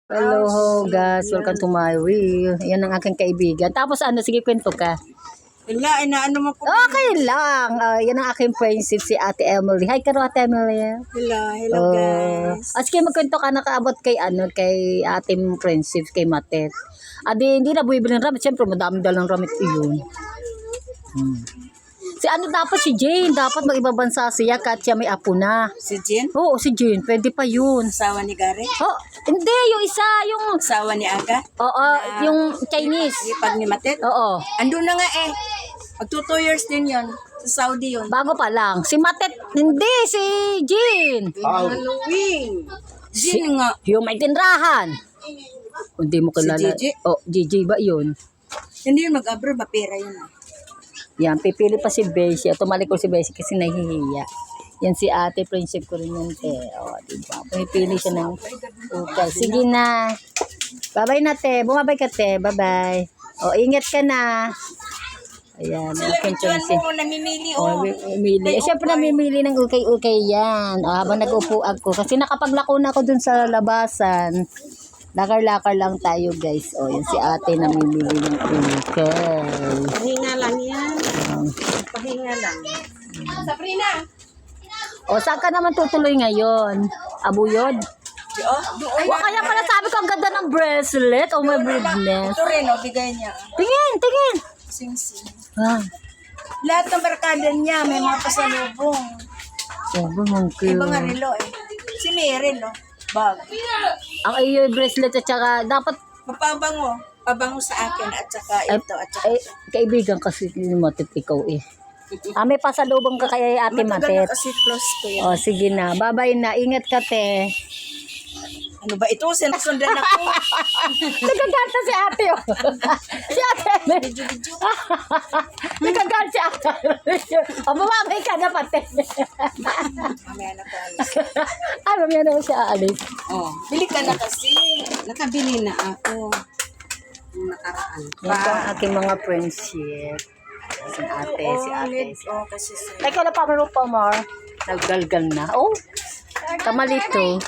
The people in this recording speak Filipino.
Hello guys, welcome to my reel. Yan ang aking kaibigan. Tapos ano, sige kwento ka. Wala, inaano mo ko. Okay lang. Yan ang aking friendship si Ate Emily. Hi karo Ate Emily. Hello guys. Sige magkwento ka nakaabot kay kay ating friendship kay Matet. Adi hindi na bumibili ng ramit. Siyempre madami dalang ramit iyon. Si dapat si Jane, dapat mag-ibabansa siya kahit siya may apo na. Si Jen? Oo, si Jane, pwede pa yun. Asawa ni Gary? Oh, hindi, yung isa, yung... Asawa ni Aga? Oo, yung Chinese. Ipag ni Matet? Oo. Andun na nga eh. Magto 2 years din yon sa Saudi yun. Bago pa lang. Si Matet, hindi, si Jean. Halloween. Jen nga. Yung may tinrahan. Hindi mo kilala. Si Gigi? Oh, Gigi ba yun? Hindi yun mag-abroad, mapera yun. Yan, pipili pa si Bessie. Tumalik ko si Bessie kasi nahihiya. Yan si ate, friendship ko rin yan, te. O, diba? Pipili siya ng okay. Sige na. Bye-bye na, te. Bumabay ka, te. Bye-bye. O, ingat ka na. Ayan. Sila bituan mo, namimili Oh, namimili. Siyempre namimili ng ukay-ukay yan. Habang nag-upo ako. Kasi nakapaglako na ako dun sa labasan. Lakar-lakar lang tayo guys. O, yan si ate namimili ng ukay. Pahinga lang yan. Pahinga lang. Sabrina! O, saan ka naman tutuloy ngayon? Abuyod? Oh, Kaya pala sabi ko ang ganda ng bracelet. Oh my goodness. ito rin, bigay niya. Tingin, tingin. Sing-sing. Ah, Lahat ng barkada niya, may mga pasalubong. sobrang ang cute. Ibang relo eh. Si Mary, no? Bag. Ang iyo bracelet at saka dapat Mapabango. Pabango sa akin at saka ito at saka ay, kaibigan kasi ni Matit ikaw eh. May pasalubong ka kay Ate matagal na Matit. kasi close ko yan. O, sige na. Bye-bye na. Ingat ka, te. Ano ba ito? Sinasundan ako. Nagaganta si ate, oh. Si ate. Nagaganta si ate. O, bumabay ka na, pati. Mamaya na ko alis. Ay, mamaya na siya aalis. Oh, bili ka na kasi. Nakabili na ako. Yung nakaraan. Ito ang aking mga friendship. Si ate, si ate. Oh, kasi Ay, kala pa meron pa, Mar. Naggalgal na. Oh, kamalito.